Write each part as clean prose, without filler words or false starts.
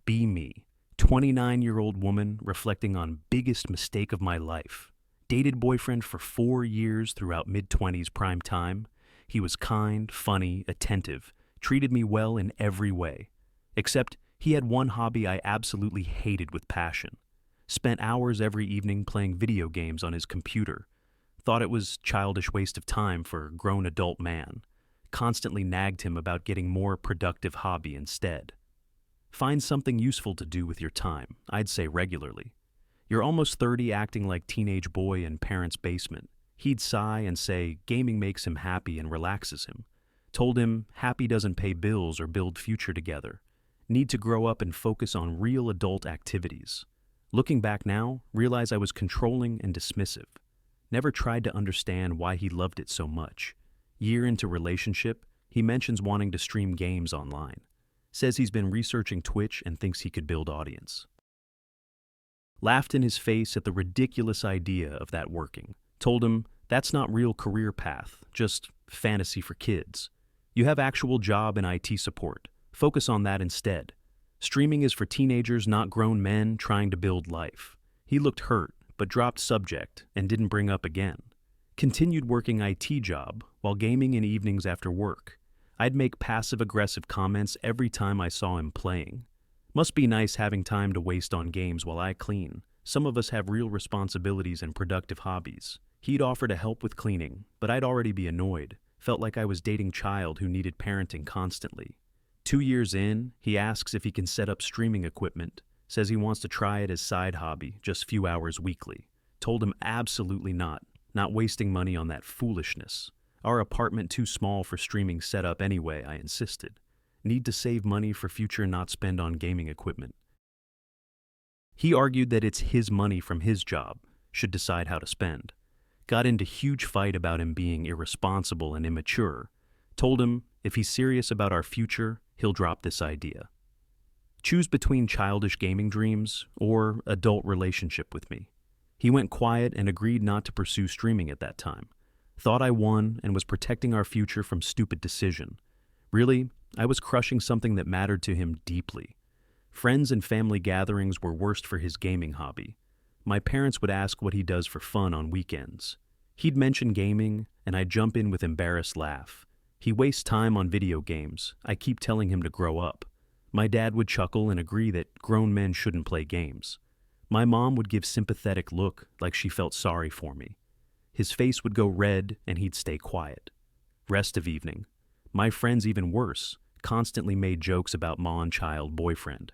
Be me. 29-year-old woman reflecting on biggest mistake of my life. Dated boyfriend for 4 years throughout mid-20s prime time. He was kind, funny, attentive, treated me well in every way. Except he had one hobby I absolutely hated with passion. Spent hours every evening playing video games on his computer. Thought it was childish waste of time for a grown adult man. Constantly nagged him about getting more productive hobby instead. Find something useful to do with your time, I'd say regularly. You're almost 30 acting like teenage boy in parents' basement. He'd sigh and say gaming makes him happy and relaxes him. Told him happy doesn't pay bills or build future together. Need to grow up and focus on real adult activities. Looking back now, realize I was controlling and dismissive. Never tried to understand why he loved it so much. Year into relationship, he mentions wanting to stream games online. Says he's been researching Twitch and thinks he could build audience. Laughed in his face at the ridiculous idea of that working. Told him that's not real career path, just fantasy for kids. You have actual job in IT support. Focus on that instead. Streaming is for teenagers, not grown men trying to build life. He looked hurt, but dropped subject and didn't bring up again. Continued working IT job while gaming in evenings after work. I'd make passive-aggressive comments every time I saw him playing. Must be nice having time to waste on games while I clean. Some of us have real responsibilities and productive hobbies. He'd offer to help with cleaning, but I'd already be annoyed. Felt like I was dating child who needed parenting constantly. 2 years in, he asks if he can set up streaming equipment. Says he wants to try it as side hobby, just few hours weekly. Told him absolutely not. Not wasting money on that foolishness. Our apartment too small for streaming setup anyway, I insisted. Need to save money for future, not spend on gaming equipment. He argued that it's his money from his job, should decide how to spend. Got into huge fight about him being irresponsible and immature. Told him if he's serious about our future, he'll drop this idea. Choose between childish gaming dreams or adult relationship with me. He went quiet and agreed not to pursue streaming at that time. Thought I won and was protecting our future from stupid decision. Really, I was crushing something that mattered to him deeply. Friends and family gatherings were worst for his gaming hobby. My parents would ask what he does for fun on weekends. He'd mention gaming, and I'd jump in with embarrassed laugh. He wastes time on video games. I keep telling him to grow up. My dad would chuckle and agree that grown men shouldn't play games. My mom would give sympathetic look like she felt sorry for me. His face would go red and he'd stay quiet. Rest of evening. My friends even worse, constantly made jokes about child boyfriend.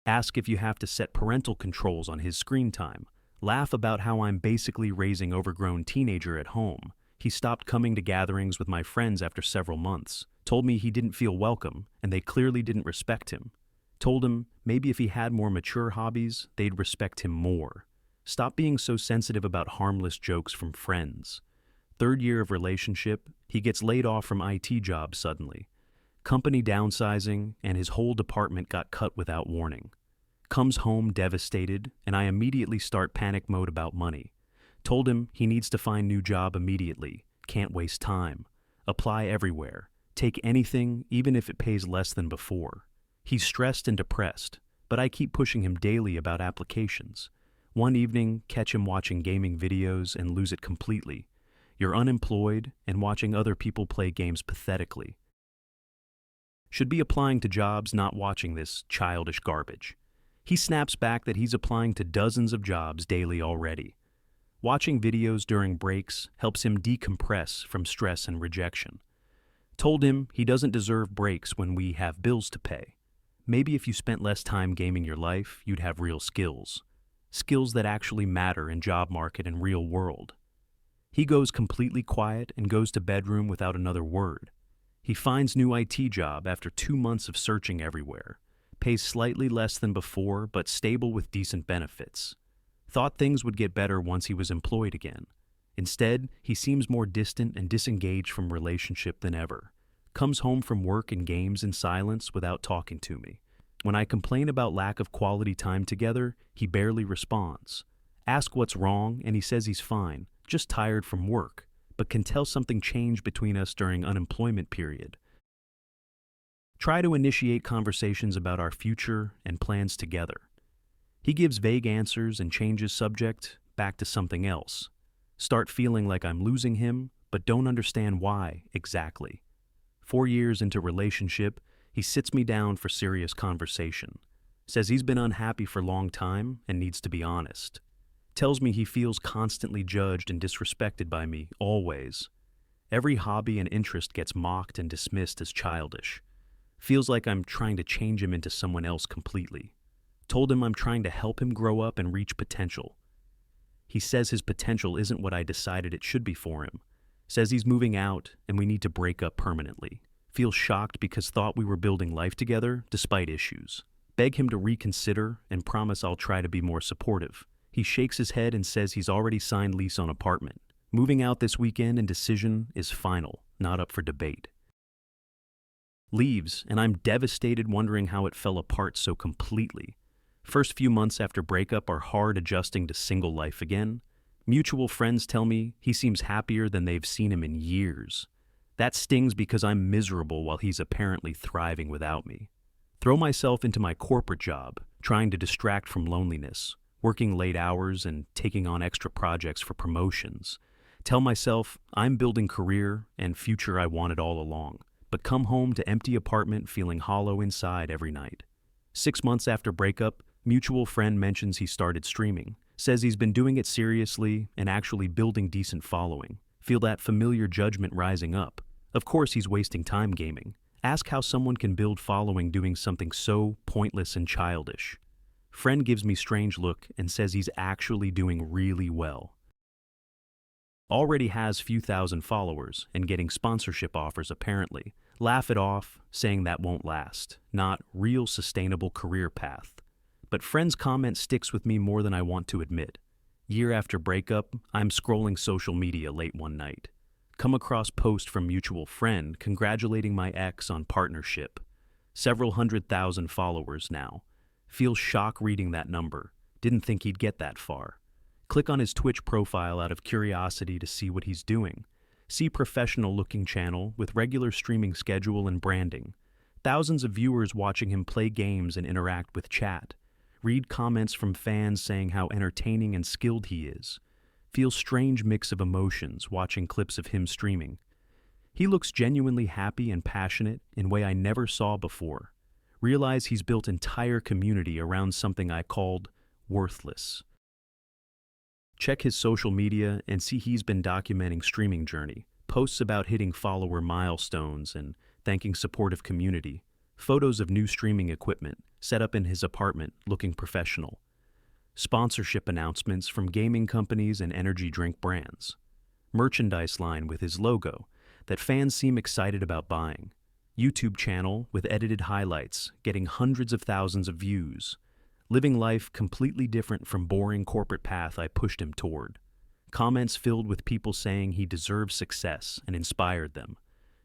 Ask if you have to set parental controls on his screen time. Laugh about how I'm basically raising overgrown teenager at home. He stopped coming to gatherings with my friends after several months. Told me he didn't feel welcome and they clearly didn't respect him. Told him maybe if he had more mature hobbies, they'd respect him more. Stop being so sensitive about harmless jokes from friends. 3rd year of relationship, he gets laid off from IT job suddenly. Company downsizing, and his whole department got cut without warning. Comes home devastated, and I immediately start panic mode about money. Told him he needs to find new job immediately, can't waste time. Apply everywhere. Take anything, even if it pays less than before. He's stressed and depressed, but I keep pushing him daily about applications. One evening, catch him watching gaming videos and lose it completely. You're unemployed and watching other people play games pathetically. Should be applying to jobs, not watching this childish garbage. He snaps back that he's applying to dozens of jobs daily already. Watching videos during breaks helps him decompress from stress and rejection. Told him he doesn't deserve breaks when we have bills to pay. Maybe if you spent less time gaming your life, you'd have real skills. Skills that actually matter in job market and real world. He goes completely quiet and goes to bedroom without another word. He finds new IT job after 2 months of searching everywhere. Pays slightly less than before, but stable with decent benefits. Thought things would get better once he was employed again. Instead, he seems more distant and disengaged from relationship than ever. Comes home from work and games in silence without talking to me. When I complain about lack of quality time together, he barely responds. Ask what's wrong, and he says he's fine, just tired from work, but can tell something changed between us during unemployment period. Try to initiate conversations about our future and plans together. He gives vague answers and changes subject back to something else. Start feeling like I'm losing him, but don't understand why exactly. 4 years into relationship, he sits me down for serious conversation. Says he's been unhappy for a long time and needs to be honest. Tells me he feels constantly judged and disrespected by me, always. Every hobby and interest gets mocked and dismissed as childish. Feels like I'm trying to change him into someone else completely. Told him I'm trying to help him grow up and reach potential. He says his potential isn't what I decided it should be for him. Says he's moving out and we need to break up permanently. Feels shocked because thought we were building life together despite issues. Beg him to reconsider and promise I'll try to be more supportive. He shakes his head and says he's already signed lease on apartment. Moving out this weekend and decision is final, not up for debate. Leaves, and I'm devastated wondering how it fell apart so completely. First few months after breakup are hard adjusting to single life again. Mutual friends tell me he seems happier than they've seen him in years. That stings because I'm miserable while he's apparently thriving without me. Throw myself into my corporate job, trying to distract from loneliness, working late hours and taking on extra projects for promotions. Tell myself I'm building career and future I wanted all along, but come home to empty apartment feeling hollow inside every night. 6 months after breakup, mutual friend mentions he started streaming. Says he's been doing it seriously and actually building decent following. Feel that familiar judgment rising up. Of course he's wasting time gaming. Ask how someone can build following doing something so pointless and childish. Friend gives me strange look and says he's actually doing really well. Already has few thousand followers and getting sponsorship offers apparently. Laugh it off, saying that won't last. Not real sustainable career path. But friend's comment sticks with me more than I want to admit. Year after breakup, I'm scrolling social media late one night. Come across post from mutual friend congratulating my ex on partnership. Several 100,000 followers now. Feel shock reading that number. Didn't think he'd get that far. Click on his Twitch profile out of curiosity to see what he's doing. See professional-looking channel with regular streaming schedule and branding. Thousands of viewers watching him play games and interact with chat. Read comments from fans saying how entertaining and skilled he is. Feel strange mix of emotions watching clips of him streaming. He looks genuinely happy and passionate in a way I never saw before. Realize he's built entire community around something I called worthless. Check his social media and see he's been documenting streaming journey. Posts about hitting follower milestones and thanking supportive community. Photos of new streaming equipment set up in his apartment looking professional. Sponsorship announcements from gaming companies and energy drink brands. Merchandise line with his logo that fans seem excited about buying. YouTube channel with edited highlights getting hundreds of thousands of views. Living life completely different from boring corporate path I pushed him toward. Comments filled with people saying he deserves success and inspired them.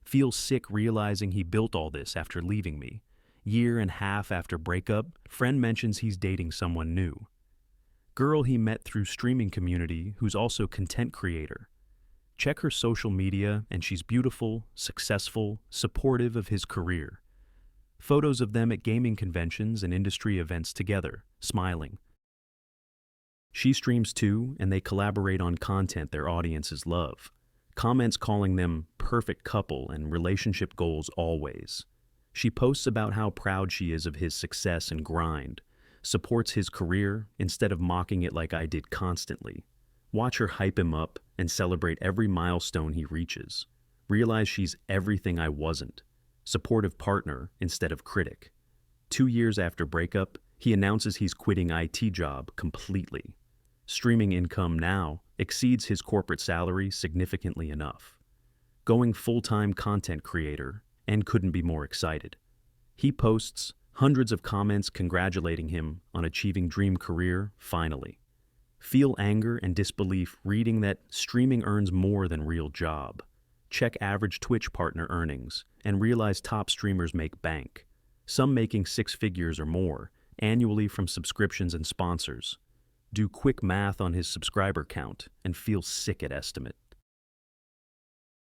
Feel sick realizing he built all this after leaving me. Year and a half after breakup, friend mentions he's dating someone new. Girl he met through streaming community who's also content creator. Check her social media and she's beautiful, successful, supportive of his career. Photos of them at gaming conventions and industry events together, smiling. She streams too and they collaborate on content their audiences love. Comments calling them perfect couple and relationship goals always. She posts about how proud she is of his success and grind, supports his career instead of mocking it like I did constantly. Watch her hype him up and celebrate every milestone he reaches. Realize she's everything I wasn't. Supportive partner instead of critic. 2 years after breakup, he announces he's quitting IT job completely. Streaming income now exceeds his corporate salary significantly enough. Going full-time content creator and couldn't be more excited. He posts hundreds of comments congratulating him on achieving dream career finally. Feel anger and disbelief reading that streaming earns more than real job. Check average Twitch partner earnings and realize top streamers make bank. Some making 6 figures or more annually from subscriptions and sponsors. Do quick math on his subscriber count and feel sick at estimate.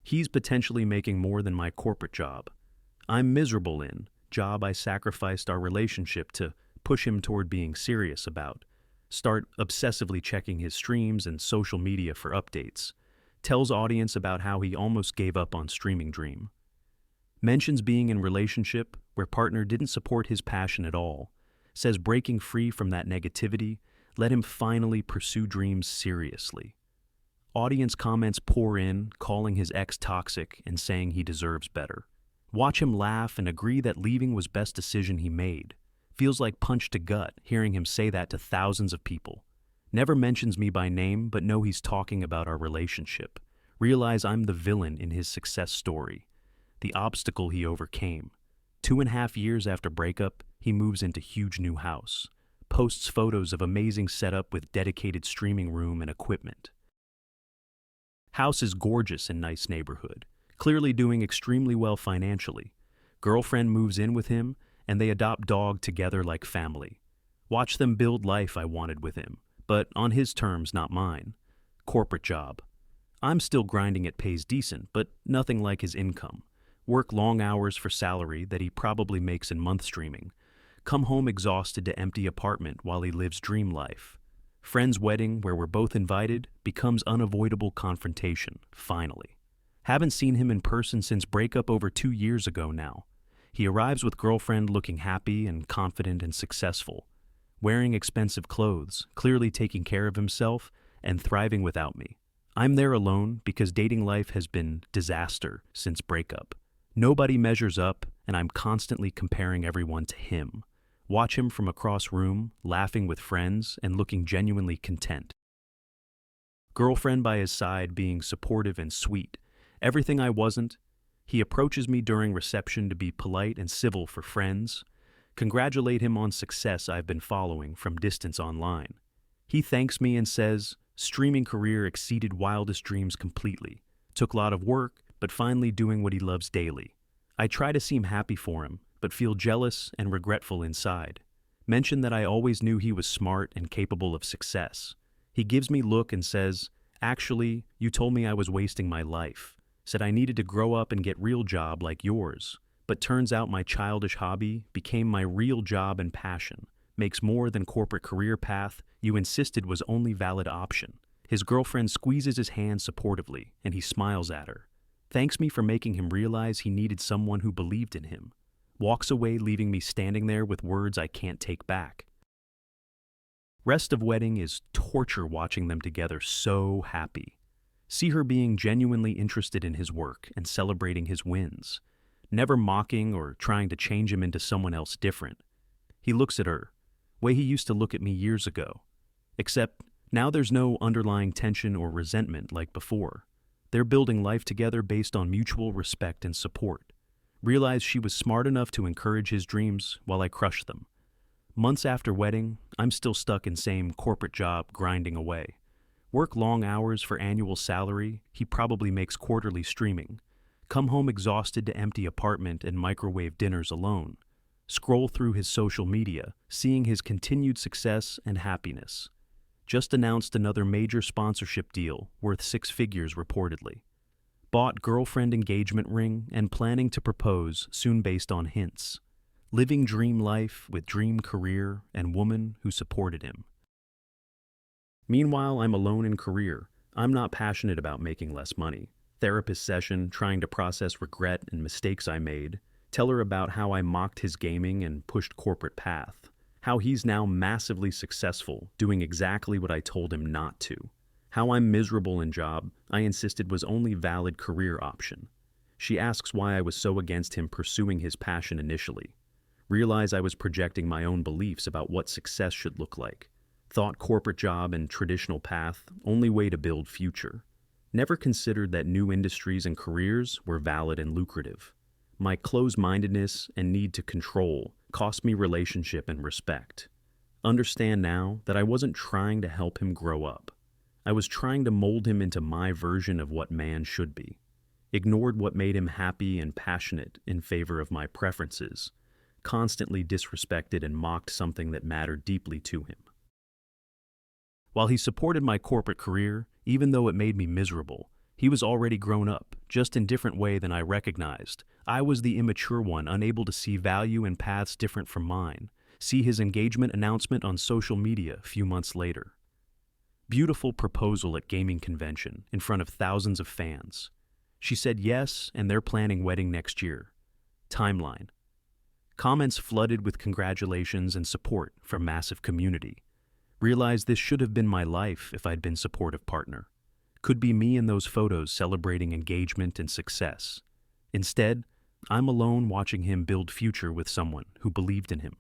He's potentially making more than my corporate job. I'm miserable in, job I sacrificed our relationship to push him toward being serious about. Start obsessively checking his streams and social media for updates. Tells audience about how he almost gave up on streaming dream. Mentions being in relationship where partner didn't support his passion at all. Says breaking free from that negativity let him finally pursue dreams seriously. Audience comments pour in, calling his ex toxic and saying he deserves better. Watch him laugh and agree that leaving was best decision he made. Feels like punch to gut hearing him say that to thousands of people. Never mentions me by name, but know he's talking about our relationship. Realize I'm the villain in his success story. The obstacle he overcame. 2.5 years after breakup, he moves into huge new house. Posts photos of amazing setup with dedicated streaming room and equipment. House is gorgeous and nice neighborhood. Clearly doing extremely well financially. Girlfriend moves in with him, and they adopt dog together like family. Watch them build life I wanted with him, but on his terms, not mine. Corporate job. I'm still grinding, it pays decent, but nothing like his income. Work long hours for salary that he probably makes in month streaming. Come home exhausted to empty apartment while he lives dream life. Friend's wedding, where we're both invited, becomes unavoidable confrontation, finally. Haven't seen him in person since breakup over 2 years ago now. He arrives with girlfriend looking happy and confident and successful, wearing expensive clothes, clearly taking care of himself, and thriving without me. I'm there alone because dating life has been disaster since breakup. Nobody measures up, and I'm constantly comparing everyone to him. Watch him from across room, laughing with friends and looking genuinely content. Girlfriend by his side being supportive and sweet. Everything I wasn't. He approaches me during reception to be polite and civil for friends. Congratulate him on success I've been following from distance online. He thanks me and says, streaming career exceeded wildest dreams completely. Took a lot of work, but finally doing what he loves daily. I try to seem happy for him, but feel jealous and regretful inside. Mention that I always knew he was smart and capable of success. He gives me look and says, actually, you told me I was wasting my life. Said I needed to grow up and get real job like yours. But turns out my childish hobby became my real job and passion. Makes more than corporate career path you insisted was only valid option. His girlfriend squeezes his hand supportively, and he smiles at her. Thanks me for making him realize he needed someone who believed in him. Walks away leaving me standing there with words I can't take back. Rest of wedding is torture watching them together so happy. See her being genuinely interested in his work and celebrating his wins. Never mocking or trying to change him into someone else different. He looks at her, way he used to look at me years ago. Except now there's no underlying tension or resentment like before. They're building life together based on mutual respect and support. Realized she was smart enough to encourage his dreams while I crushed them. Months after wedding, I'm still stuck in same corporate job grinding away. Work long hours for annual salary he probably makes quarterly streaming. Come home exhausted to empty apartment and microwave dinners alone. Scroll through his social media, seeing his continued success and happiness. Just announced another major sponsorship deal worth 6 figures reportedly. Bought girlfriend engagement ring and planning to propose soon based on hints. Living dream life with dream career and woman who supported him. Meanwhile, I'm alone in career. I'm not passionate about making less money. Therapist session, trying to process regret and mistakes I made. Tell her about how I mocked his gaming and pushed corporate path. How he's now massively successful, doing exactly what I told him not to. How I'm miserable in job I insisted was only valid career option. She asks why I was so against him pursuing his passion initially. Realize I was projecting my own beliefs about what success should look like. Thought corporate job and traditional path only way to build future. Never considered that new industries and careers were valid and lucrative. My closed-mindedness and need to control cost me relationship and respect. Understand now that I wasn't trying to help him grow up. I was trying to mold him into my version of what man should be. Ignored what made him happy and passionate in favor of my preferences. Constantly disrespected and mocked something that mattered deeply to him. While he supported my corporate career, even though it made me miserable, He was already grown up, just in different way than I recognized. I was the immature one, unable to see value in paths different from mine. See his engagement announcement on social media a few months later. Beautiful proposal at gaming convention, in front of thousands of fans. She said yes, and they're planning wedding next year. Timeline. Comments flooded with congratulations and support from massive community. Realized this should have been my life if I'd been supportive partner. Could be me in those photos celebrating engagement and success. Instead, I'm alone watching him build future with someone who believed in him.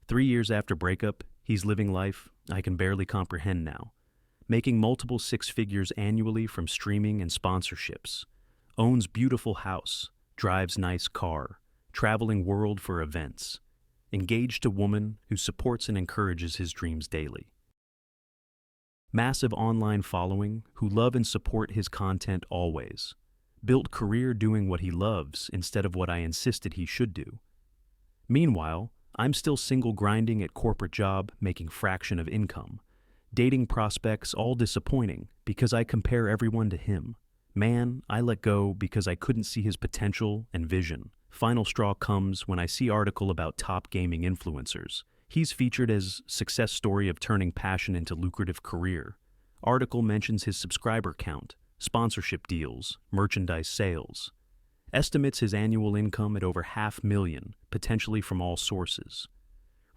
3 years after breakup, he's living life I can barely comprehend now. Making multiple six figures annually from streaming and sponsorships. Owns beautiful house, drives nice car, traveling world for events. Engaged to woman who supports and encourages his dreams daily. Massive online following who love and support his content always. Built career doing what he loves instead of what I insisted he should do. Meanwhile, I'm still single grinding at corporate job making fraction of income. Dating prospects all disappointing because I compare everyone to him. Man, I let go because I couldn't see his potential and vision. Final straw comes when I see article about top gaming influencers. He's featured as success story of turning passion into lucrative career. Article mentions his subscriber count, sponsorship deals, merchandise sales. Estimates his annual income at over $500,000, potentially from all sources.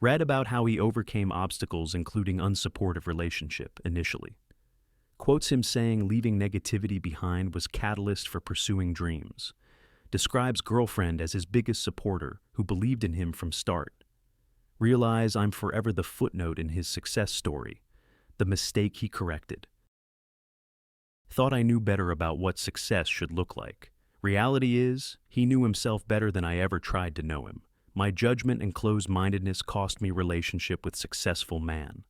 Read about how he overcame obstacles including unsupportive relationship initially. Quotes him saying leaving negativity behind was catalyst for pursuing dreams. Describes girlfriend as his biggest supporter who believed in him from start. Realize I'm forever the footnote in his success story, the mistake he corrected. Thought I knew better about what success should look like. Reality is, he knew himself better than I ever tried to know him. My judgment and closed-mindedness cost me relationship with successful man.